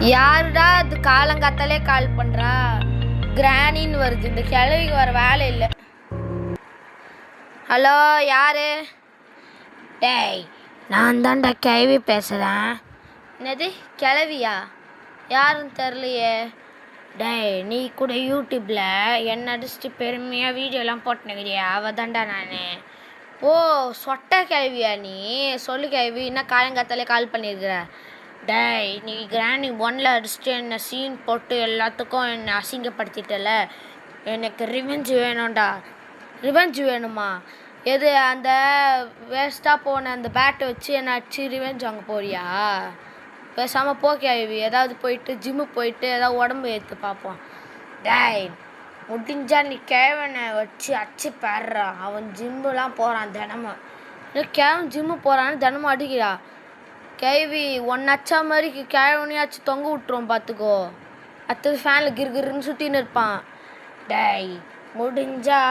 யாருடா அது காலங்காத்தாலே கால் பண்ணுறா? கிராணின்னு வருது. இந்த கிழவிக்கு வர வேலை இல்லை. ஹலோ, யாரு? டேய், நான் தான்டா கிழவி பேசுகிறேன். என்னது கிழவியா? யாருன்னு தெரிலையே. டேய், நீ கூட யூடியூப்பில் என்ன அடிச்சுட்டு பெருமையாக வீடியோலாம் போட்டுனுக்கிறியா? அவள் தான்டா நான். ஓ, சொட்டை கிழவியா நீ? சொல்லு கிழவி, என்ன காலங்காத்தாலே கால் பண்ணியிருக்கிற? டேய், நீ கிராணி ஒன்னில் அடிச்சுட்டு என்னை சீன் போட்டு எல்லாத்துக்கும் என்னை அசிங்கப்படுத்திட்டல. எனக்கு ரிவெஞ்சு வேணும்டா. ரிவெஞ்சு வேணுமா? எது அந்த வேஸ்ட்டாக போன அந்த பேட்டை வச்சு என்னை அடிச்சு ரிவெஞ்ச் வாங்க போறியா? பேசாமல் போக்கேவி, ஏதாவது போயிட்டு ஜிம்மு போயிட்டு ஏதாவது உடம்பு ஏற்று பார்ப்போம். டேய், முடிஞ்சா நீ கேவனை வச்சு அடிச்சு பாடுறான். அவன் ஜிம்முலாம் போகிறான் தினமும். கேவன் ஜிம்மு போகிறான்னு தினமும் அடிக்கிறா. கேவி ஒன்னச்சா மாதிரி கேவனையாச்சும் தொங்க விட்டுருவோம் பார்த்துக்கோ. அடுத்தது ஃபேனில் கிருகிருன்னு சுற்றின்னு இருப்பான். டேய், முடிஞ்சா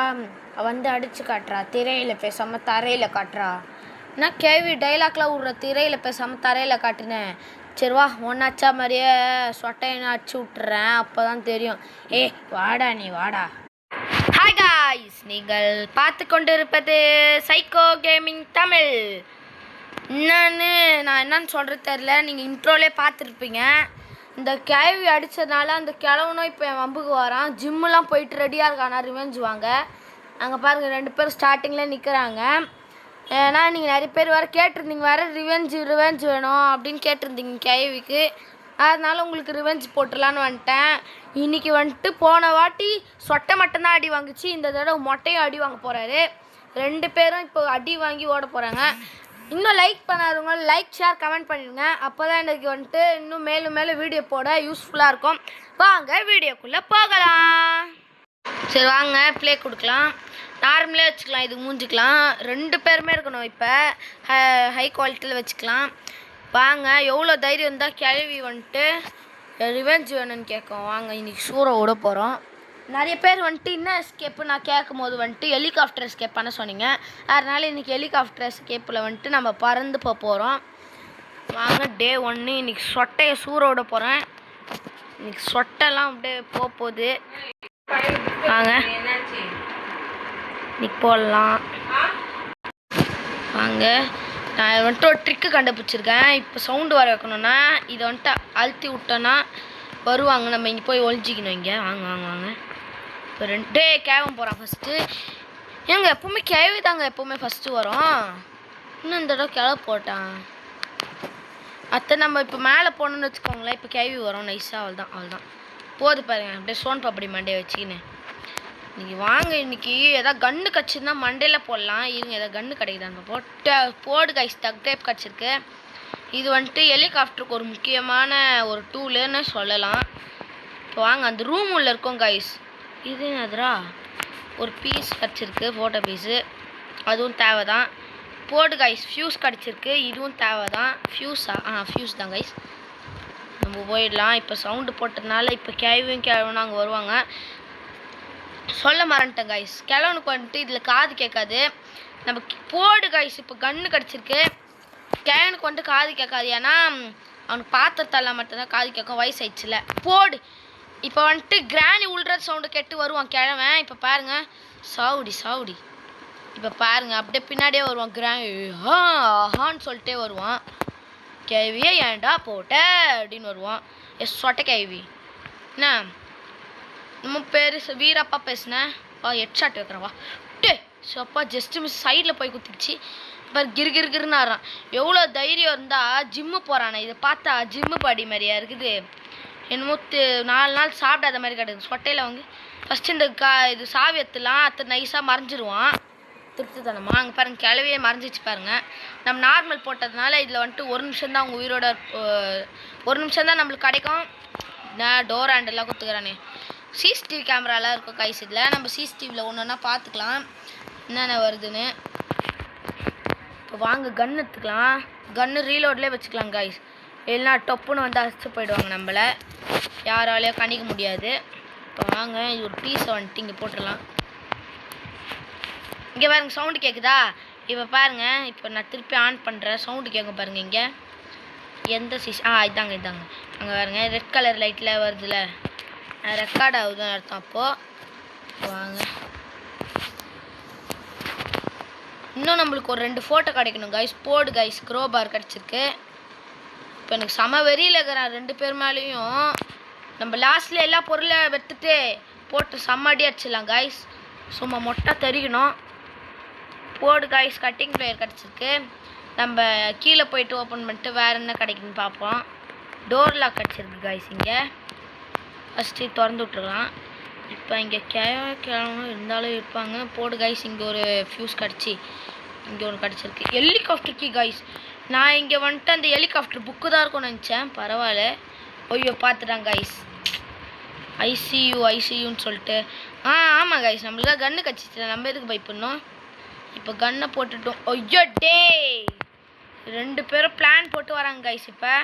வந்து அடித்து காட்டுறா. திரையில் பேசாமல் தரையில் காட்டுறா. என்ன கேவி டைலாக்லாம் விட்ற? திரையில் பேசாமல் தரையில் காட்டுனேன். சரி வா, ஒன்னாச்சா மாதிரியே சொட்டையனை அடிச்சு விட்டுறேன். அப்போ தான் தெரியும். வாடா நீ வாடா. ஹாய் காய்ஸ், நீங்கள் பார்த்து கொண்டு இருப்பது சைக்கோ கேமிங் தமிழ். நான் என்னன்னு சொல்கிறது தெரில. நீங்கள் இன்ட்ரோலே பார்த்துருப்பீங்க. இந்த கேவி அடித்ததுனால அந்த கிழவனும் இப்போ என் வம்புக்கு வரான். ஜிம்முலாம் போயிட்டு ரெடியாக இருக்கானா ரிவெஞ்ச் வாங்க. அங்கே பாருங்கள், 2 பேரும் ஸ்டார்டிங்கில் நிற்கிறாங்க. ஏன்னா நீங்கள் நிறைய பேர் வேறு கேட்டிருந்தீங்க, வேறு ரிவெஞ்ச் வேணும் அப்படின்னு கேட்டிருந்தீங்க கேவிக்கு. அதனால் உங்களுக்கு ரிவெஞ்ச் போட்டுடலான்னு வந்துட்டேன். இன்றைக்கி வந்துட்டு போன வாட்டி சொட்டை மட்டும்தான் அடி வாங்குச்சு. இந்த தடவை மொட்டையும் அடி வாங்க போகிறாரு. 2 பேரும் இப்போ அடி வாங்கி ஓட போகிறாங்க. இன்னும் லைக் பண்ணாதவங்க லைக், ஷேர், கமெண்ட் பண்ணிடுங்க. அப்போ தான் எனக்கு வந்துட்டு இன்னும் மேலும் வீடியோ போட யூஸ்ஃபுல்லாக இருக்கும். வாங்க வீடியோக்குள்ளே போகலாம். சரி வாங்க ப்ளே கொடுக்கலாம். நார்மலே வச்சுக்கலாம், இது மூஞ்சிக்கலாம். 2 பேருமே இருக்கணும். இப்போ ஹை குவாலிட்டியில் வச்சுக்கலாம். வாங்க, எவ்வளோ தைரியம் இருந்தால் கிழவி வந்துட்டு ரிவெஞ்ச் வேணும்னு கேட்கும். வாங்க, இன்றைக்கி சூறை விட போகிறோம். நிறைய பேர் வந்துட்டு இன்னும் எஸ்கேப்பு நான் கேட்கும் போது வந்துட்டு ஹெலிகாப்டர் எஸ்கேப் பண்ண சொன்னீங்க. அதனால் இன்றைக்கி ஹெலிகாப்டர் எஸ்கேப்பில் வந்துட்டு நம்ம பறந்து போகிறோம். வாங்க, டே 1 இன்றைக்கி சொட்டையை சூறை விட போகிறேன். இன்றைக்கி சொட்டைலாம் அப்படியே போகுது. வாங்க இன்னைக்கு போடலாம். வாங்க, நான் வந்துட்டு ஒரு ட்ரிக்கு கண்டுபிடிச்சிருக்கேன். இப்போ சவுண்டு வர வைக்கணுன்னா இதை வந்துட்டு அழுத்தி விட்டோன்னா வருவாங்க. நம்ம இங்கே போய் ஒழிஞ்சிக்கணும். இங்கே வாங்க. இப்போ 2 கேவம் போகிறான் ஃபஸ்ட்டு. ஏங்க எப்போவுமே கேவி தாங்க எப்போவுமே ஃபஸ்ட்டு வரும். இன்னும் இந்த தடவை கிளவு போட்டான். அத்தை நம்ம இப்போ மேலே போகணுன்னு வச்சுக்கோங்களேன். இப்போ கேவி வரும் நைஸாக. அவள்தான் போது பாருங்க. அப்படியே சோன் பப்படி மண்டையை வச்சுக்கின்னு இன்றைக்கி வாங்க. இன்றைக்கி எதாவது கன்று கிடச்சிருந்தா மண்டையில் போடலாம். இருங்க, எதாவது கன்று கிடைக்குதாங்க போடு கைஸ். டக் டைப் கிடச்சிருக்கு. இது வந்துட்டு ஹெலிகாப்டருக்கு ஒரு முக்கியமான ஒரு டூலுன்னு சொல்லலாம். இப்போ வாங்க, அந்த ரூம் உள்ள இருக்கும் கைஸ். இது அதுரா ஒரு பீஸ் கிடச்சிருக்கு, ஃபோட்டோ பீஸு. அதுவும் தேவை தான். போடு கைஸ். ஃப்யூஸ் கிடச்சிருக்கு, இதுவும் தேவை தான். ஃப்யூஸ் தான் கைஸ். நம்ம போயிடலாம். இப்போ சவுண்டு போட்டதுனால இப்போ கிழவனும் அங்கே வருவாங்க. சொல்ல மறந்துட்டேன் கைஸ். கிழவனுக்கு வந்துட்டு இதில் காது கேட்காது. நம்ம போடு கைஸ். இப்போ கன்று கிடச்சிருக்கு. கிழவனுக்கு வந்துட்டு காது கேட்காது. ஏன்னா அவனுக்கு பாத்திரத்தால் மட்டும்தான் காது கேட்கும். வயசாயிடுச்சுல. போடு. இப்போ வந்துட்டு கிராணி உள்ற சவுண்டு கேட்டு வருவான் கிழவன். இப்போ பாருங்கள், சாவுடி. இப்போ பாருங்கள், அப்படியே பின்னாடியே வருவான் கிராணி. ஆஹான்னு சொல்லிட்டே வருவான். கேவியே ஏன்டா போட்ட அப்படின்னு வருவான். சொட்டை கேவி. என்ன நம்ம பேர் வீரப்பா பேசுனேன். ஹெட் ஷாட் வைக்கிறவா சப்பா ஜஸ்ட்டு மிஸ் சைடில் போய் குத்திடுச்சு. இப்போ கிருன்னு ஆடுறான். எவ்வளோ தைரியம் இருந்தால் ஜிம்மு போகிறானே. இதை பார்த்தா ஜிம்மு பாடி மாதிரியா இருக்குது. என்னமோ 4 நாள் சாப்பிடாத மாதிரி கிடக்குது. சொட்டையில் அவங்க ஃபஸ்ட்டு இந்த இது சாவி அத்தை நைஸாக மறைஞ்சிருவான் திருப்தித்தனமா. அங்கே பாருங்கள், கிளவியே மறைஞ்சிச்சு பாருங்கள். நம்ம நார்மல் போட்டதுனால இதில் வந்துட்டு 1 நிமிஷம் தான் அவங்க உயிரோட 1 நிமிஷம் தான் நம்மளுக்கு கிடைக்கும். நான் டோர் ஹேண்டெல்லாம் கொடுத்துக்கிறானே. சிசிடிவி கேமராலாம் இருக்கும் கைஸ். இதில் நம்ம சிசிடிவியில் ஒன்றா பார்த்துக்கலாம் என்னென்ன வருதுன்னு. இப்போ வாங்க கன் எடுத்துக்கலாம். கன்று ரீலோட்லேயே வச்சுக்கலாம் கைஸ். இல்லைனா டொப்புன்னு வந்து அடிச்சு போயிடுவாங்க நம்மளை. யாராலையும் கணிக்க முடியாது. இப்போ வாங்க, இது ஒரு பீஸை வந்துட்டு இங்கே போட்டுடலாம். இங்கே பாருங்க, சவுண்டு கேட்குதா? இப்போ பாருங்கள், இப்போ நான் திருப்பி ஆன் பண்ணுறேன். சவுண்டு கேட்கும் பாருங்கள். இங்கே எந்த சிசி இதாங்க இதாங்க அங்கே பாருங்க ரெட் கலர் லைட்டில் வருதுல்ல ரெக்கார்ட் ஆகுதுன்னு அர்த்தம். அப்போது வாங்க இன்னும் நம்மளுக்கு ஒரு 2 ஃபோட்டோ கிடைக்கணும் கைஸ். போடு கைஸ், க்ரோ பார் கிடச்சிருக்கு. இப்போ எனக்கு செம வெறியில் இருக்கிறேன் 2 பேர் மேலேயும். நம்ம லாஸ்ட்டில் எல்லா பொருளை எடுத்துட்டு போட்டு செம்மடி அடிச்சிடலாம் கைஸ். சும்மா மொட்டை தெரிக்கணும். போடு கைஸ், கட்டிங் பிளேயர் கிடச்சிருக்கு. நம்ம கீழே போயிட்டு ஓப்பன் பண்ணிட்டு வேறு என்ன கிடைக்குன்னு பார்ப்போம். டோர் லாக் கிடச்சிருக்கு கைஸ். இங்கே ஃபஸ்ட்டு திறந்து விட்ருக்கலாம். இப்போ இங்கே கிழமை இருந்தாலும் இருப்பாங்க. போடு கைஸ், இங்கே ஒரு ஃபியூஸ் கிடச்சி இங்கே ஒன்று கிடச்சிருக்கு. ஹெலிகாப்டர் கீ கைஸ். நான் இங்கே வந்துட்டு அந்த ஹெலிகாப்டர் புக்கு தான் இருக்கும்னு நினச்சேன். பரவாயில்ல. ஐயோ பார்த்துட்டாங்க கைஸ். ஐசியூன்னு சொல்லிட்டு ஆமாம் கைஸ், நம்மளுக்காக கன்று கட்சிச்சு. நம்ம எதுக்கு பயப்படணும்? இப்போ கன்னை போட்டுட்டோம். ஐயோ டே 2 பேரும் பிளான் போட்டு வராங்க கைஸ். இப்போ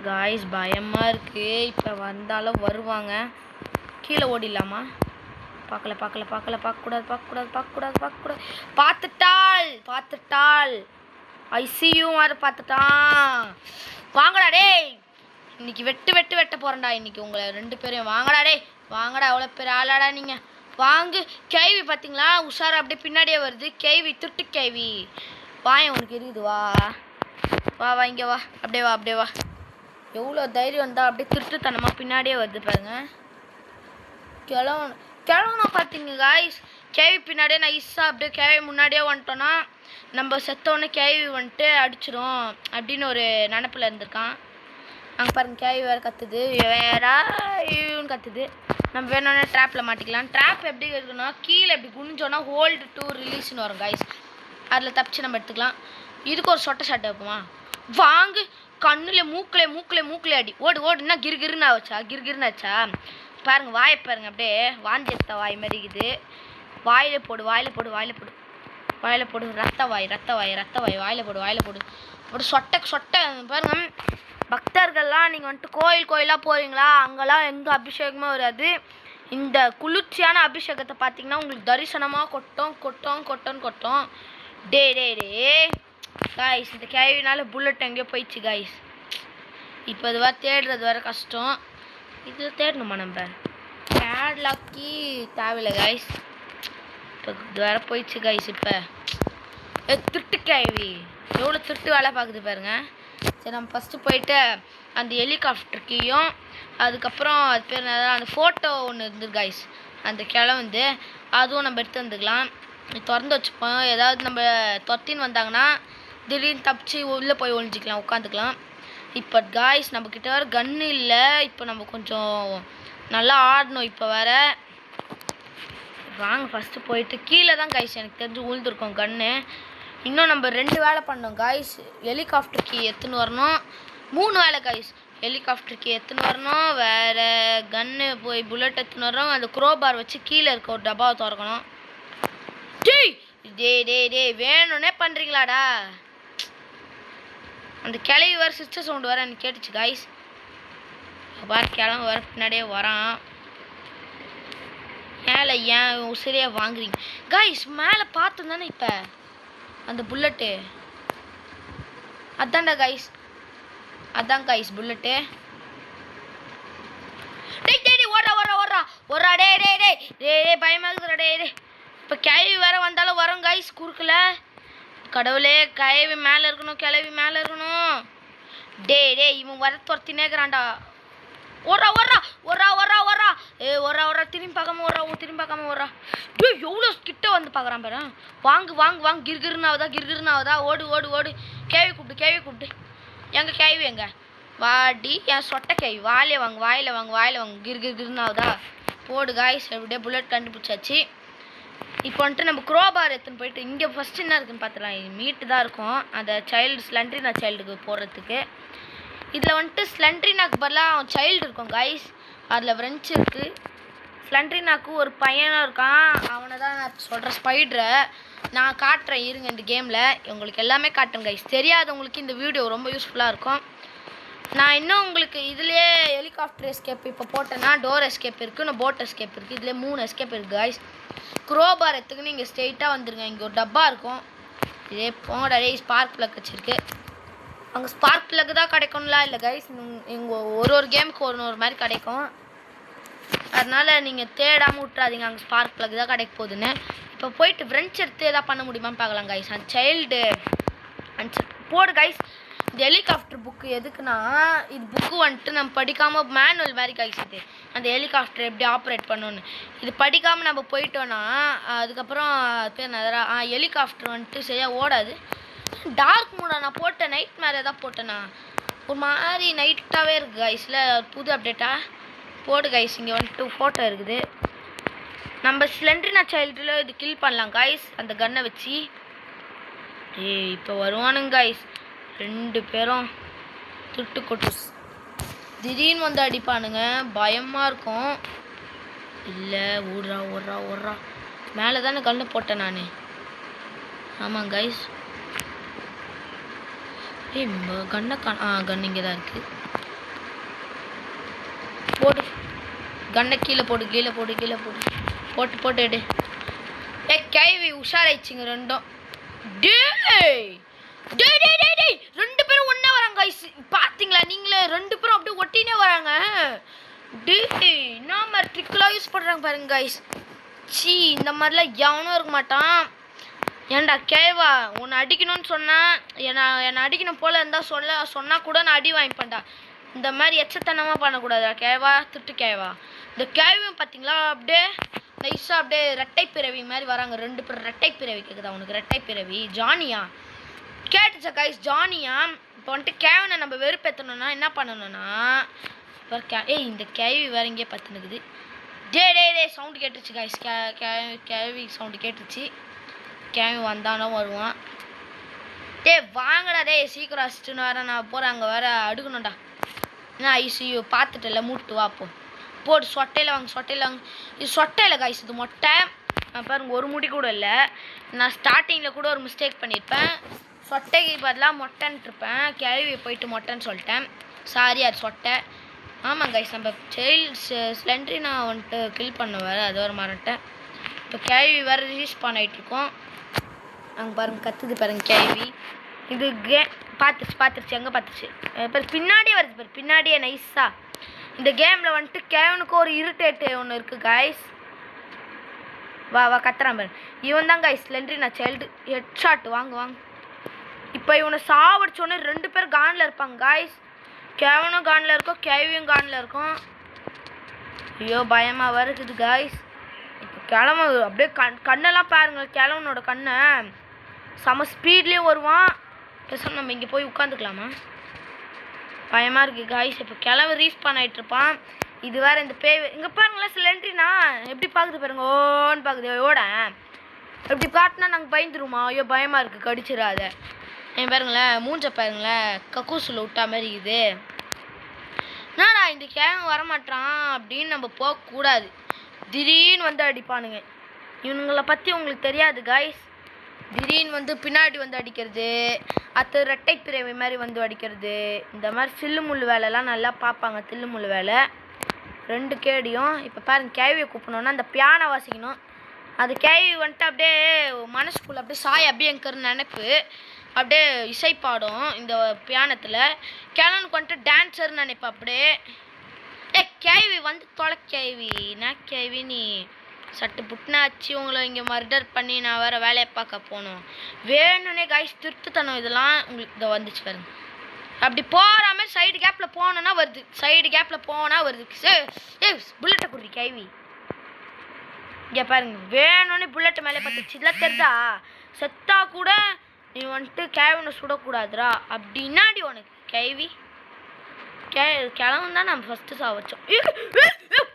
காய்ஸ் பயமாக இருக்குது. இப்போ வந்தாலும் வருவாங்க. கீழே ஓடிடலாமா? பார்க்கக்கூடாது. பார்த்துட்டாள். ஐசியூ மாதிரி பார்த்துட்டான். வாங்கடா டேய், இன்னைக்கு வெட்ட போகிறேன்டா இன்னைக்கு உங்களை 2 பேரையும். வாங்கடா டேய், வாங்கடா. அவ்வளோ பேர் ஆளாடா நீங்கள். வாங்கு. கேள்வி பார்த்தீங்களா, உஷாரா அப்படியே பின்னாடியே வருது. கேள்வி திருட்டு கேள்வி. வாயன் உனக்கு இருக்குது. வா இங்கே வா. அப்படியே வா. எவ்வளோ தைரியம் வந்தால் அப்படியே திருட்டுத்தனமாக பின்னாடியே வருது பாருங்க. கிழவனா பார்த்தீங்க காய்ஸ். கேவி பின்னாடியே நைஸாக அப்படியே கேவி முன்னாடியே வந்துட்டோன்னா நம்ம செத்தோன்னே கேவி வந்துட்டு அடிச்சிடும் அப்படின்னு ஒரு நினப்பில் இருந்திருக்கான். அங்கே பாருங்க, கேவி வேறு கத்துது. வேறான்னு கத்துது. நம்ம வேணும்னா ட்ராப்பில் மாட்டிக்கலாம். ட்ராப் எப்படி இருக்குன்னா, கீழே எப்படி குனிஞ்சோன்னா ஹோல்டு டு ரிலீஸ்னு வரும் காய்ஸ். அதில் தப்பிச்சு நம்ம எடுத்துக்கலாம். இதுக்கு ஒரு சொட்டை ஷாட்டை வைப்போமா? வாங்கு. கண்ணில் மூக்கில் அடி. ஓடு என்ன கிருகிருன்னு ஆச்சா பாருங்க. வாயை பாருங்க, அப்படியே வாந்தி எடுத்த வாய் மாதிரி இருக்குது. வாயில் போடு. ரத்த வாய் வாயில் போடு. அப்படி சொட்டை பாருங்க. பக்தர்கள்லாம் நீங்கள் வந்துட்டு கோயிலாக போகிறீங்களா, அங்கெல்லாம் எங்கே அபிஷேகமாக வராது. இந்த குளிர்ச்சியான அபிஷேகத்தை பார்த்தீங்கன்னா உங்களுக்கு தரிசனமாக கொட்டும். டே காய்ஸ், இந்த கேள்வினால புல்லட் எங்கேயோ போயிடுச்சு காய்ஸ். இப்போ இது வேறு தேடுறது வேறு கஷ்டம். இதில் தேடணுமா நம்ம? பேட்லாக்கி தேவையில்லை காய்ஸ். இப்போ இது வேறு போயிடுச்சு காய்ஸ். இப்போ திருட்டு கேள்வி எவ்வளோ திருட்டு வேலை பார்க்குது பாருங்க. சரி, நம்ம ஃபஸ்ட்டு போயிட்டு அந்த ஹெலிகாப்டருக்கையும் அதுக்கப்புறம் அது பேர் அந்த ஃபோட்டோ ஒன்று இருந்தது காய்ஸ். அந்த கிழந்து அதுவும் நம்ம எடுத்து வந்துக்கலாம். திறந்து வச்சுப்போம். ஏதாவது நம்ம தொத்தின்னு வந்தாங்கன்னா திடீர்னு தப்பிச்சு உள்ளே போய் ஒழிஞ்சிக்கலாம், உட்காந்துக்கலாம். இப்போ காய்ஸ் நம்மக்கிட்ட வேறு கன்று இல்லை. இப்போ நம்ம கொஞ்சம் நல்லா ஆடணும். இப்போ வேறு வாங்க ஃபஸ்ட்டு போயிட்டு கீழே தான் காய்ஸ் எனக்கு தெரிஞ்சு உழுதுருக்கோம் கன்று. இன்னும் நம்ம 2 வேலை பண்ணோம் காய்ஸ். ஹெலிகாப்டருக்கு எடுத்துன்னு வரணும். 3 வேலை காய்ஸ். ஹெலிகாப்டருக்கு எடுத்துன்னு வரணும், வேறு கன்று போய் புல்லட் எடுத்துன்னு வரணும், அந்த க்ரோபார் வச்சு கீழே இருக்க ஒரு டப்பாவை திறக்கணும். டே வேணும்னே பண்ணுறீங்களாடா? அந்த கிளவி வேறு சிஸ்டர் சவுண்டு வேறு எனக்கு கேட்டுச்சு காய்ஸ். பார் கிளம்பு வேறு பின்னாடியே வரான். மேலே ஏன் உசிரியாக வாங்குறீங்க காய்ஸ்? மேலே பார்த்து தானே இப்போ அந்த புல்லட்டு அதான்டா காய்ஸ். அதான் காய்ஸ் புல்லட்டு. டேய் ஓடுறா டே பயமாக இருக்குறா டே. இப்போ கிளவி வேறு வந்தாலும் வரும் காய்ஸ் குறுக்கில். கடவுளே, கிளவி மேலே இருக்கணும். டே இவன் வர துரத்தினே இருக்கிறான்டா. ஓடுறா திரும்பி பார்க்காம ஓடுறா. எவ்வளோ கிட்ட வந்து பார்க்குறான் பாரு. வாங்கு கிர்கிருன்னு ஆகுதா. ஓடு. கேவி கூப்பிட்டு. எங்க கேவி எங்க வாடி? என் சொட்டை கேவி. வாயில வாங்கு கிர்கிருன்னு ஆகுதா. போடு காய்ஸ், எப்படியே புல்லட் கண்டுபிடிச்சாச்சு. இப்போ வந்துட்டு நம்ம க்ரோபார் எடுத்துன்னு போயிட்டு இங்கே ஃபஸ்ட்டு என்ன இருக்குதுன்னு பார்த்துக்கலாம். மீட்டு தான் இருக்கும் அந்த ஸ்லெண்ட்ரினா சைல்டுக்கு போடுறதுக்கு. இதில் வந்துட்டு ஸ்லெண்ட்ரினாக்கு பதிலாக அவன் சைல்டு இருக்கும் காய்ஸ். அதில் ஃப்ரெண்ட்ஸ் இருக்குது. ஸ்லெண்ட்ரினாக்கு ஒரு பையனும் இருக்கான். அவனை தான் நான் சொல்கிறேன், ஸ்பைடரை நான் காட்டுறேன் இருங்க. இந்த கேமில் உங்களுக்கு எல்லாமே காட்டுறேன் காய்ஸ். தெரியாதவங்களுக்கு இந்த வீடியோ ரொம்ப யூஸ்ஃபுல்லாக இருக்கும். நான் இன்னும் உங்களுக்கு இதுலேயே ஹெலிகாப்டர் எஸ்கேப் இப்போ போட்டேன்னா டோர் எஸ்கேப் இருக்குது, இன்னும் போட் எஸ்கேப் இருக்குது. இதுலேயே 3 எஸ்கேப் இருக்குது காய்ஸ். க்ரோபார் எடுத்துக்கு நீங்கள் ஸ்ட்ரெயிட்டாக வந்துருங்க. இங்கே ஒரு டப்பா இருக்கும். இதே போங்க டே ஸ்பார்க் ப்ளக் வச்சுருக்கு. அங்கே ஸ்பார்க் ப்ளக் தான் கிடைக்கும்லாம் இல்லை கைஸ். எங்கள் ஒரு கேமுக்கு ஒரு மாதிரி கிடைக்கும். அதனால் நீங்கள் தேடாமல் விட்றாதீங்க அங்கே ஸ்பார்க் ப்ளக் தான் கிடைக்க போகுதுன்னு. இப்போ போயிட்டு ஃப்ரெண்ட்ஸ் எடுத்து எதாவது பண்ண முடியுமான்னு பார்க்கலாம் கைஸ். அந்த சைல்டு போடு கைஸ். இந்த ஹெலிகாப்டர் புக்கு எதுக்குன்னா, இது புக்கு வந்துட்டு நம்ம படிக்காமல் மேனுவல் மாதிரி கைஸ். இது அந்த ஹெலிகாப்டர் எப்படி ஆப்ரேட் பண்ணணுன்னு இது படிக்காமல் நம்ம போயிட்டோன்னா அதுக்கப்புறம் பேர் நிறையா ஹெலிகாப்டர் வந்துட்டு சரியாக ஓடாது. டார்க் மூடா நான் போட்டேன், நைட் மேலே தான் போட்டேண்ணா. ஒரு மாதிரி நைட்டாகவே இருக்குது கைஸில். புது அப்டேட்டாக போடு கைஸ். இங்கே வந்துட்டு ஃபோட்டோ இருக்குது. நம்ம ஸ்லெண்டரினா சைல்டில் இது கில் பண்ணலாம் கைஸ் அந்த கன்னை வச்சு. இப்போ வருவானுங்க கைஸ் 2 பேரும் துட்டு கொட்டு. திடீர்னு வந்து அடிப்பானுங்க, பயமாக இருக்கும். இல்லை ஓடுறா ஓடுறா ஓடுறா. மேலே தானே கன்று போட்டேன் நான். ஆமாம் கைஸ். கண்ணை கன் இங்கே தான் இருக்குது. போடு கண்ணை கீழே போடு கீழே போடு கீழே போடு போட்டு போட்டு எடு. கேவி உஷாராயிடுச்சுங்க ரெண்டும். டேய் டேய் டேய் டேய் டேய் 2 பேரும் ஒன்றா வராங்க கைஸ். பார்த்தீங்களா நீங்களே 2 பேரும் அப்படியே ஒட்டினே வராங்க. டேய் என்ன மாதிரி ட்ரிக்கெலாம் யூஸ் பண்ணுறாங்க பாருங்க கைஸ். சி இந்த மாதிரிலாம் எவனும் இருக்க மாட்டான். ஏன்டா கேவா உன்னை அடிக்கணும்னு சொன்னால் என்னை அடிக்கணும் போல் இருந்தால் சொன்னால் கூட நான் அடி வாங்கிப்பேன்டா. இந்த மாதிரி எச்சத்தனமாக பண்ணக்கூடாதா கேவா, திட்டு கேவா. இந்த கேவியும் பார்த்தீங்களா அப்படியே நைஸாக அப்படியே ரெட்டை பிறவி மாதிரி வராங்க. 2 பேர் ரெட்டை பிறவி கேட்குதா உனக்கு? ரெட்டை பிறவி ஜானியா கேட்டுச்சா கைஸ்? ஜானியா இப்போ வந்துட்டு கேவனை நம்ம வெறுப்பேற்றணும்னா என்ன பண்ணணும்னா இந்த கேவி வேற இங்கேயே பத்துனுக்குது. டே சவுண்டு கேட்டுச்சு கைஸ். கேவி சவுண்டு கேட்டுச்சு. கேவி வந்தானோ வருவான். வாங்கடா சீக்கிரம் அசிச்சுன்னு வேற நான் போகிறேன். அங்கே வேற அடுக்கணும்டா. என்ன ஐசியூ பார்த்துட்டல மூட்டு வாப்போ போடு. சொட்டையில் வாங்க. இது சொட்டையில் கைஸ், இது மொட்டை பாருங்க. ஒரு முடி கூட இல்லை. நான் ஸ்டார்டிங்கில் கூட ஒரு மிஸ்டேக் பண்ணியிருப்பேன். சொட்டைக்கு பதிலாக மொட்டைன்ட்டு இருப்பேன். கேள்வி போயிட்டு மொட்டைன்னு சொல்லிட்டேன். சாரி அது சொட்டை. ஆமாம் கைஸ் நம்ம ஸ்லெண்டரி நான் வந்துட்டு கில் பண்ண வேறு அது ஒரு மறட்டேன். இப்போ கேள்வி வேறு ரிலீஸ் பண்ணிகிட்ருக்கோம். அங்கே பாருங்க கற்றுது பாருங்க கேள்வி. இது பார்த்துருச்சு எங்கே பார்த்துருச்சு இப்போ பின்னாடியே வருது பாரு. பின்னாடியே நைஸாக இந்த கேமில் வந்துட்டு கேவனுக்கு ஒரு இரிட்டேட்டு ஒன்று இருக்குது கைஸ். வா கத்துறான் பாரு. இவன் தான் கைஸ் ஸ்லெண்டரினா சைல்டு. ஹெட் ஷாட் வாங்க. இப்போ இவனை சாவடிச்சோடனே 2 பேர் கானில் இருப்பாங்க கைஸ். கேவனும் கானில் இருக்கும், கேவியும் கானில் இருக்கும். ஐயோ பயமாக வருது கைஸ். இப்போ கிழமை அப்படியே கண்ணெல்லாம் பாருங்க. கிழவனோட கண்ணை செம ஸ்பீட்லேயும் வருவான். பேசாமல் நம்ம இங்கே போய் உட்காந்துக்கலாமா? பயமாக இருக்குது கைஸ். இப்போ கிழமை ரீஸ்பான் ஆகிட்ருப்பான். இது வேறு இந்த பேய் இங்கே பாருங்களேன். ஸ்லெண்டரினா எப்படி பார்க்குது பாருங்க. ஓன்னு பார்க்குது. ஓட எப்படி காட்டினா நாங்கள் பயந்துருமா? ஐயோ பயமாக இருக்குது, கடிச்சிடாத. என் பாருங்களேன் மூஞ்ச பாருங்களேன், கக்கூசில் விட்டா மாதிரி இது. என்னடா இந்த கேவன் வரமாட்டான் அப்படின்னு நம்ம போகக்கூடாது. திடீர்னு வந்து அடிப்பானுங்க. இவனுங்களை பற்றி உங்களுக்கு தெரியாது கைஸ். திடீர்னு வந்து பின்னாடி வந்து அடிக்கிறது, அது ரெட்டை பிறவி மாதிரி வந்து அடிக்கிறது. இந்த மாதிரி சில்லு முள்ளு வேலைலாம் நல்லா பார்ப்பாங்க. தில்லு முள்ளு வேலை 2 கேடியும். இப்போ பாருங்க கேவியை கூப்பிடணுன்னா அந்த பியானை வாசிக்கணும். அது கேவி வந்துட்டு அப்படியே மனசுக்குள்ளே அப்படியே சாய் அபியங்கர் நினைப்பு அப்படியே இசை பாடும் இந்த பியானத்தில். கிழனுக்கு வந்துட்டு டான்ஸர்னு நினைப்பா அப்படியே. கேவி வந்து தொலை கேவி. நான் கேவி நீ சட்டு புட்டுனா ஆச்சு உங்களை இங்கே மர்டர் பண்ணி நான் வேறு வேலையை பார்க்க போகணும். வேணும்னே கைஸ் திருட்டுத்தனம் இதெல்லாம் உங்களுக்கு இதை வந்துச்சு பாருங்க. அப்படி போகிற மாதிரி சைடு கேப்பில் போனோன்னா வருது. சைடு கேப்பில் போனால் வருது. புல்லட்டை குடி கேவி. இங்கே பாருங்க வேணும்னே புல்லட்டு மேலே பார்த்துச்சு. இதெல்லாம் தெரிதா? செத்தா கூட நீ வந்துட்டு கேவனை சுடக்கூடாதுரா அப்படின்னாடி உனக்கு கேவி. கிழவன் தான் நம்ம ஃபஸ்ட்டு சாவச்சோம்.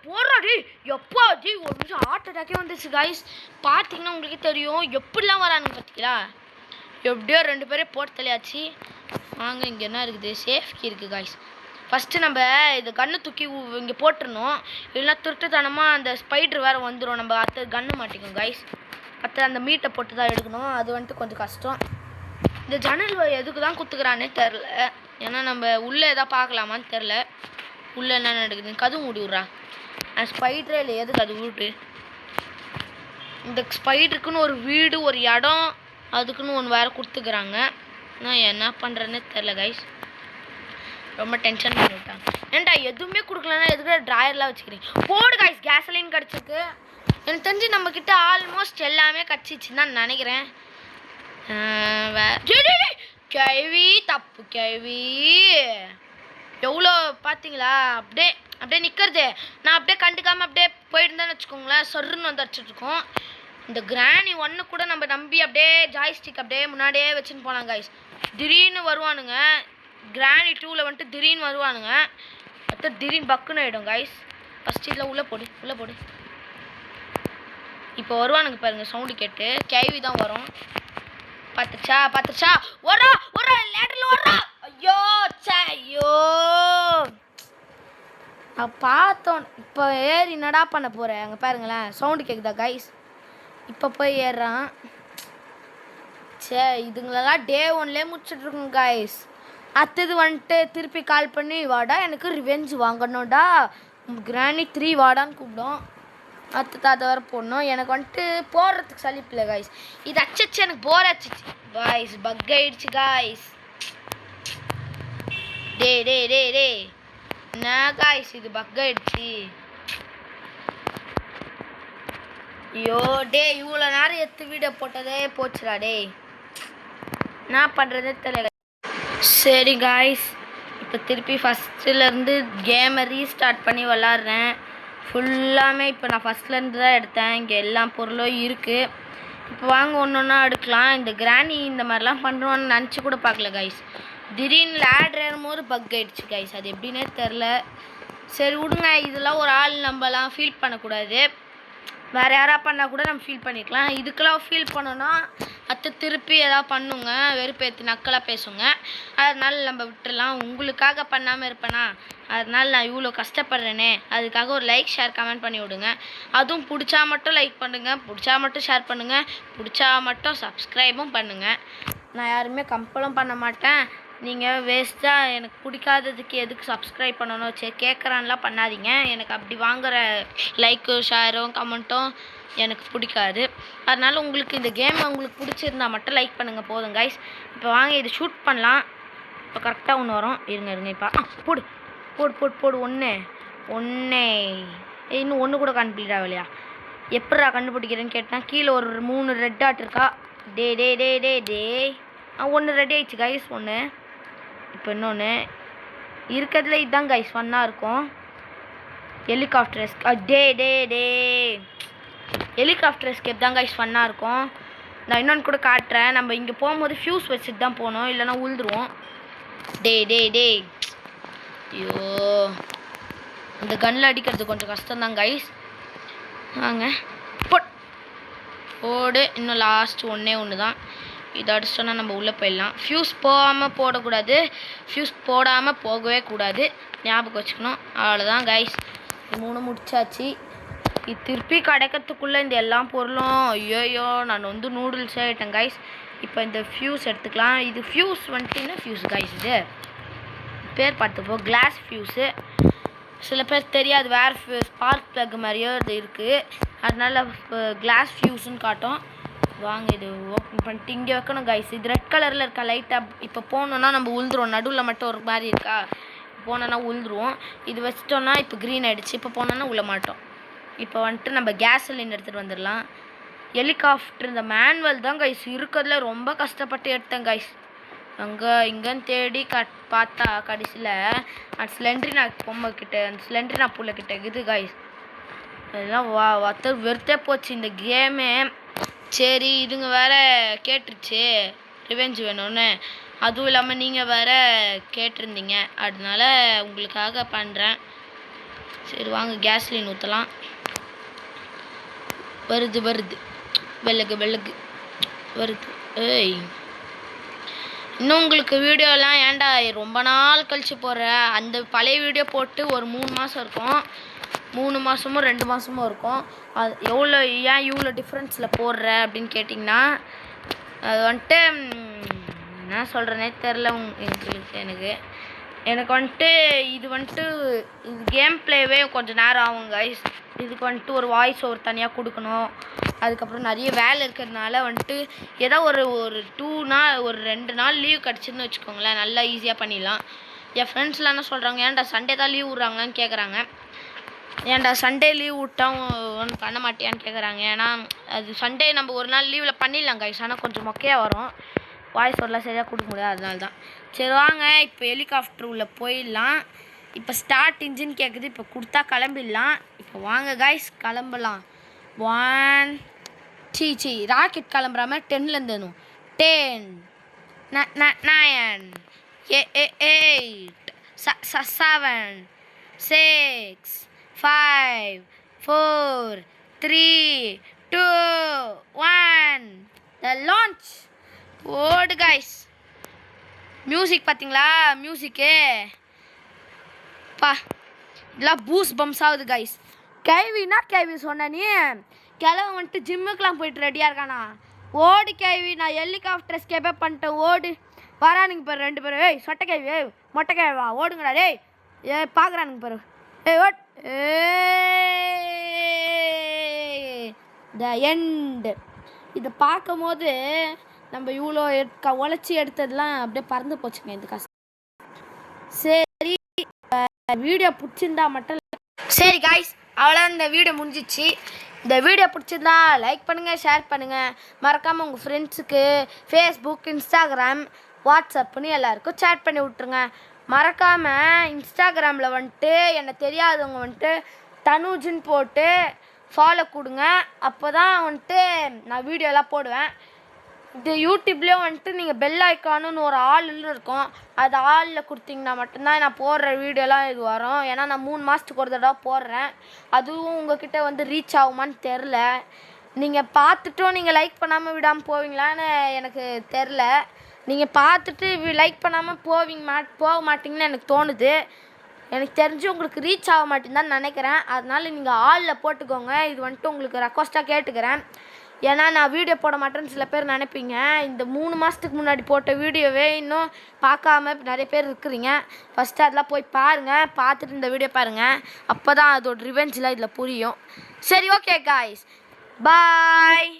போடுறாடி எப்போ ஒரு நிமிஷம் ஹார்ட் அட்டாக்கே வந்துச்சு கைஸ். பார்த்தீங்கன்னா உங்களுக்கே தெரியும் எப்படிலாம் வரானுங்க பார்த்தீங்களா. எப்படியோ 2 பேரே போட்டு தலையாச்சு. வாங்க இங்கே என்ன இருக்குது? சேஃப்கி இருக்குது கைஸ். ஃபஸ்ட்டு நம்ம இந்த கன்று தூக்கி இங்கே போட்டுருணும். இல்லைன்னா திருட்டுத்தனமாக அந்த ஸ்பைட்ரு வேறு வந்துடும். நம்ம கன்று மாட்டிக்கும் கைஸ். அந்த மீட்டை போட்டு தான் எடுக்கணும். அது வந்துட்டு கொஞ்சம் கஷ்டம். இந்த ஜன்னல் எதுக்கு தான் குத்துக்கிறானே தெரில. ஏன்னா நம்ம உள்ளே எதாவது பார்க்கலாமான்னு தெரில. உள்ளே என்ன நடக்குதுன்னு கதவு மூடி விட்றா. ஸ்பைடரே இல்லை, எதுக்கு அது விட்டு? இந்த ஸ்பைடருக்குன்னு ஒரு வீடு, ஒரு இடம், அதுக்குன்னு ஒன்று வேறு கொடுத்துக்கிறாங்க. நான் என்ன பண்ணுறேன்னே தெரில கைஸ். ரொம்ப டென்ஷன் பண்ணி விட்டாங்க. ஏன்டா எதுவுமே கொடுக்கலன்னா எதுக்கு ட்ராயர்லாம் வச்சுக்கிறீங்க? போடு கைஸ், கேசலின் கிடச்சிருக்கு. எனக்கு தெரிஞ்சு நம்மக்கிட்ட ஆல்மோஸ்ட் எல்லாமே கிடச்சிச்சின்னு தான் நினைக்கிறேன். கேள்வி தப்பு கேள்வி. எவ்வளோ பார்த்தீங்களா? அப்படியே அப்படியே நிற்கிறது. நான் அப்படியே கண்டுக்காமல் அப்படியே போயிட்டுருந்தேன்னு வச்சுக்கோங்களேன், சொருன்னு வந்து அடிச்சிட்ருக்கோம். இந்த கிராணி ஒன்று கூட நம்ம நம்பி அப்படியே ஜாய்ஸ்டிக் அப்படியே முன்னாடியே வச்சுன்னு போனாங்க கைஸ். திடீர்னு வருவானுங்க. கிராணி 2ல் வந்துட்டு திடீர்னு வருவானுங்க. அடுத்து திடீர்னு பக்குன்னு ஆகிடும் கைஸ். ஃபஸ்ட் இதில் உள்ளே போடு, உள்ளே போடு. இப்போ வருவானுங்க பாருங்க, சவுண்டு கேட்டு கேள்வி தான் வரும். பார்த்துச்சா பார்த்துச்சா? வரா வரா, லேட்டரில் வரா. ஐயோ சே, ஐயோ நான் பார்த்தோம். இப்போ ஏறி என்னடா பண்ண போகிறேன்? அங்கே பாருங்களேன், சவுண்டு கேட்குதா கைஸ்? இப்போ போய் ஏறுறான். சே, இதுங்களெல்லாம் டே 1லே முடிச்சுட்ருக்கோங்க கைஸ். அடுத்தது வந்துட்டு திருப்பி கால் பண்ணி வாடா எனக்கு ரிவெஞ்ச் வாங்கணும்டா, கிராணி 3 வாடான்னு கூப்பிடும். அடுத்தது அதை வர போடணும். எனக்கு வந்துட்டு போடுறதுக்கு சலிப்பில்லை கைஸ். இது அச்சிச்சு எனக்கு போர் அச்சிச்சு காய்ஸ். பக் ஆயிடுச்சு காய்ஸ். டே டே டே டே என்ன காய்ஸ், இது பக் ஆயிடுச்சு. ஐயோ டே, இவ்வளோ நேரம் எடுத்து வீடியோ போட்டதே போச்சுடா டே. என்ன பண்ணுறதே தெரியல. சரி காய்ஸ், இப்போ திருப்பி ஃபஸ்ட்டுலேருந்து கேமை ரீஸ்டார்ட் பண்ணி விளாட்றேன். ஃபுல்லாமே இப்போ நான் ஃபஸ்ட்லேருந்து தான் எடுத்தேன். இங்கே எல்லா பொருளும் இருக்குது. இப்போ வாங்க ஒன்று ஒன்றா எடுக்கலாம். இந்த கிராணி இந்த மாதிரிலாம் பண்ணுறோன்னு நினச்சி கூட பார்க்கல கைஸ். திடீர்னு லேட் ஏறும்போது பக் ஆகிடுச்சு கைஸ். அது எப்படின்னே தெரில. சரி விடுங்க, இதெல்லாம் ஒரு ஆள் நம்மலாம் ஃபீல் பண்ணக்கூடாது. வேறு யாராக பண்ணால் கூட நம்ம ஃபீல் பண்ணிக்கலாம். இதுக்கெல்லாம் ஃபீல் பண்ணோன்னா அத்தை திருப்பி எதாவது பண்ணுங்க, வெறுப்பேற்று நக்கலாக பேசுங்க. அதனால் நம்ம விட்டுடலாம். உங்களுக்காக பண்ணாமல் இருப்பேனா? அதனால் நான் இவ்வளோ கஷ்டப்படுறேனே, அதுக்காக ஒரு லைக் ஷேர் கமெண்ட் பண்ணி விடுங்க. அதுவும் பிடிச்சா மட்டும் லைக் பண்ணுங்கள், பிடிச்சா மட்டும் ஷேர் பண்ணுங்கள், பிடிச்சா மட்டும் சப்ஸ்கிரைபும் பண்ணுங்கள். நான் யாருமே கம்பலும் பண்ண மாட்டேன். நீங்கள் வேஸ்ட்டாக எனக்கு பிடிக்காததுக்கு எதுக்கு சப்ஸ்கிரைப் பண்ணணும் சரி கேட்குறான்லாம் பண்ணாதீங்க. எனக்கு அப்படி வாங்குகிற லைக்கும் ஷேரும் கமெண்ட்டும் எனக்கு பிடிக்காது. அதனால் உங்களுக்கு இந்த கேம் உங்களுக்கு பிடிச்சிருந்தா மட்டும் லைக் பண்ணுங்கள் போதும் கைஸ். இப்போ வாங்க இது ஷூட் பண்ணலாம். இப்போ கரெக்டாக ஒன்று வரும். இருங்க இப்போ போடு போடு போடு போடு. ஒன்று இன்னும் ஒன்று கூட கண்டுபிடிடா இல்லையா? எப்படா கண்டுபிடிக்கிறேன்னு கேட்டால் கீழே ஒரு 3 ரெட் டாட் இருக்கா? டே டே டே டே டே ஒன்று ரெடி ஆயிடுச்சு கைஸ். ஒன்று இப்போ இன்னொன்று இருக்கிறதுல இதுதான் கைஸ் ஃபன்னாக இருக்கும். Helicopter escape. டே டே டே ஹெலிகாப்டர் எஸ்கேப் தான் கைஸ் ஃபன்னாக இருக்கும். நான் இன்னொன்று கூட காட்டுறேன். நம்ம இங்கே போகும்போது ஃபியூஸ் வச்சுட்டு தான் போகணும், இல்லைனா உழுதுருவோம். டே டே டே ஐயோ, இந்த கன்னில் அடிக்கிறது கொஞ்சம் கஷ்டம்தான் கைஸ். வாங்க போடு. இன்னும் லாஸ்ட் ஒன்று தான். இதை அடிச்சோன்னா நம்ம உள்ளே போயிடலாம். ஃபியூஸ் போகாமல் போடக்கூடாது, ஃபியூஸ் போடாமல் போகவே கூடாது, ஞாபகம் வச்சுக்கணும். அவ்வளோதான் கைஸ், 3 முடிச்சாச்சு. இது திருப்பி கிடைக்கிறதுக்குள்ளே இந்த எல்லா பொருளும் ஐயோயோ நான் வந்து நூடுல்ஸ் ஆகிட்டேன் கைஸ். இப்போ இந்த ஃபியூஸ் எடுத்துக்கலாம். இது ஃபியூஸ் வந்துட்டு என்ன ஃபியூஸ் கைஸ்? இது பேர் பார்த்துப்போம், கிளாஸ் ஃபியூஸு. சில பேர் தெரியாது, வேறு ஸ்பார்க் ப்ளக் மாதிரியோ இது இருக்குது, அதனால கிளாஸ் ஃபியூஸ்ன்னு காட்டும். வாங்க இது ஓப்பன் பண்ணிட்டு இங்கே வைக்கணும் கைஸ். இது ரெட் கலரில் இருக்கா லைட்டாக. இப்போ போனோன்னா நம்ம உழுதுருவோம், நடுவில் மட்டும் ஒரு மாதிரி இருக்கா, போனோன்னா உழுதுருவோம். இது வச்சிட்டோன்னா இப்போ க்ரீன் ஆகிடுச்சு. இப்போ போனோன்னா உள்ள மாட்டோம். இப்போ வந்துட்டு நம்ம கேஸ் சிலிண்டர் எடுத்துகிட்டு வந்துடலாம். ஹெலிகாப்டர் இந்த மேனுவல் தான் கைஸ் இருக்கிறதுல ரொம்ப கஷ்டப்பட்டு எடுத்தேன் கைஸ். அங்கே இங்கேன்னு தேடி பார்த்தா கடைசியில் அந்த சிலிண்டரினா பொம்மை கிட்ட, அந்த சிலிண்டரினா புள்ள கிட்ட இது கைஸ். அதெல்லாம் வெறுத்தே போச்சு இந்த கேமு. சரி இதுங்க வேறு கேட்டுருச்சு ரிவெஞ்ச் வேணும்னு, அதுவும் இல்லாமல் நீங்கள் வேறு கேட்டிருந்தீங்க, அதனால உங்களுக்காக பண்ணுறேன். சரி வாங்க கேஸ்லின் ஊற்றலாம். வருது வெள்ளகு வருது. ஏய் இன்னும் உங்களுக்கு வீடியோலாம் ஏன்டா ரொம்ப நாள் கழித்து போடுற? அந்த பழைய வீடியோ போட்டு ஒரு 3 மாதம் இருக்கும், 3 மாதமோ 2 மாதமோ இருக்கும். அது எவ்வளோ ஏன் இவ்வளோ டிஃப்ரென்ஸில் போடுற அப்படின்னு கேட்டிங்கன்னா, அது வந்துட்டு என்ன சொல்கிறேனே தெரில எனக்கு. எனக்கு வந்துட்டு இது கேம் ப்ளேவே கொஞ்சம் நேரம் ஆகும் கைஸ். இதுக்கு வந்துட்டு ஒரு வாய்ஸ் ஓவர் தனியாக கொடுக்கணும். அதுக்கப்புறம் நிறைய வேலை இருக்கிறதுனால வந்துட்டு ஏதோ ஒரு 2 நாள் லீவ் கிடச்சிதுன்னு வச்சுக்கோங்களேன், நல்லா ஈஸியாக பண்ணிடலாம். என் ஃப்ரெண்ட்ஸ்லாம் என்ன சொல்கிறாங்க, ஏன்டா சண்டே தான் லீவ் விட்றாங்களான்னு கேட்குறாங்க. ஏன்டா சண்டே லீவ் விட்டா ஒன்று பண்ண மாட்டியான்னு கேட்குறாங்க. ஏன்னா அது சண்டே நம்ம ஒரு நாள் லீவில் பண்ணிடலாம் கைஸ், ஆனால் கொஞ்சம் மொக்கையாக வரும், வாய்ஸ் ஓவர்லாம் சரியாக கொடுக்க முடியாது, அதனால தான். சரி வாங்க இப்போ ஹெலிகாப்டர் உள்ள போயிடலாம். இப்போ ஸ்டார்ட் இன்ஜின் கேட்குது, இப்போ கொடுத்தா கிளம்பிடலாம். இப்போ வாங்க கைஸ் கிளம்பலாம். 1 ராக்கெட் கிளம்புற மாதிரி 10லேருந்து 10 9 8 7 6 5 4 3 2 1 the launch. ஓடு கைஸ். மியூசிக் பார்த்தீங்களா, மியூசிக்கு பா இதெல்லாம் பூஸ் பம்ஸ் ஆகுது கைஸ். கேள்வி சொன்ன நீ கிழவன் வந்துட்டு ஜிம்முக்கெலாம் போயிட்டு ரெடியாக இருக்கானா? ஓடு கேள்வி, நான் ஹெலிகாப்டர் எஸ்கேப்பே பண்ணிட்டேன், ஓடு. வரானுங்க பாரு 2 பேரும். ஏய் சொட்டை கேள்வி, ஏய் மொட்டை கேள்வா, ஓடுங்கடா டேய். பார்க்குறானுங்க பாரு. ஏய் ஓட். The end. இதை பார்க்கும் போது நம்ம இவ்வளோ உழைச்சி எடுத்ததெல்லாம் அப்படியே பறந்து போச்சுங்க இந்த கஷ்டம். சரி வீடியோ பிடிச்சிருந்தா மட்டும் சரி கைஸ், அவ்வளோ இந்த வீடியோ முடிஞ்சிச்சு. இந்த வீடியோ பிடிச்சிருந்தா லைக் பண்ணுங்கள், ஷேர் பண்ணுங்கள், மறக்காமல் உங்கள் ஃப்ரெண்ட்ஸுக்கு ஃபேஸ்புக், இன்ஸ்டாகிராம், வாட்ஸ்அப்னு எல்லாருக்கும் சேட் பண்ணி விட்ருங்க. மறக்காமல் இன்ஸ்டாகிராமில் வந்துட்டு என்னை தெரியாதவங்க வந்துட்டு தனுஜுன்னு போட்டு ஃபாலோ கொடுங்க. அப்போ தான் வந்துட்டு நான் வீடியோலாம் போடுவேன். இது யூடியூப்லேயும் வந்துட்டு நீங்கள் பெல் ஐக்கானுன்னு ஒரு ஆள்னு இருக்கும், அது ஆளில் கொடுத்தீங்கன்னா மட்டும்தான் நான் போடுற வீடியோலாம் இது வரும். ஏன்னா நான் 3 மாதத்துக்கு ஒரு தடவை போடுறேன். அதுவும் உங்கள்கிட்ட வந்து ரீச் ஆகுமான்னு தெரில. நீங்கள் பார்த்துட்டும் நீங்கள் லைக் பண்ணாமல் விடாமல் போவீங்களான்னு எனக்கு தெரில. நீங்கள் பார்த்துட்டு லைக் பண்ணாமல் போக மாட்டிங்கன்னு எனக்கு தோணுது. எனக்கு தெரிஞ்சு உங்களுக்கு ரீச் ஆக மாட்டேங்குதான்னு நினைக்கிறேன். அதனால் நீங்கள் ஆளில் போட்டுக்கோங்க. இது வந்துட்டு உங்களுக்கு ரெக்வஸ்ட்டாக கேட்டுக்கிறேன். ஏன்னா நான் வீடியோ போட மாட்டேன்னு சில பேர் நினைப்பீங்க. இந்த 3 மாதத்துக்கு முன்னாடி போட்ட வீடியோவே இன்னும் பார்க்காம நிறைய பேர் இருக்கிறீங்க. ஃபஸ்ட்டு அதெல்லாம் போய் பாருங்கள், பார்த்துட்டு இந்த வீடியோ பாருங்கள். அப்போ தான் அதோட ரிவெஞ்ச்லாம் இதில் புரியும். சரி ஓகே காய்ஸ், பாய்.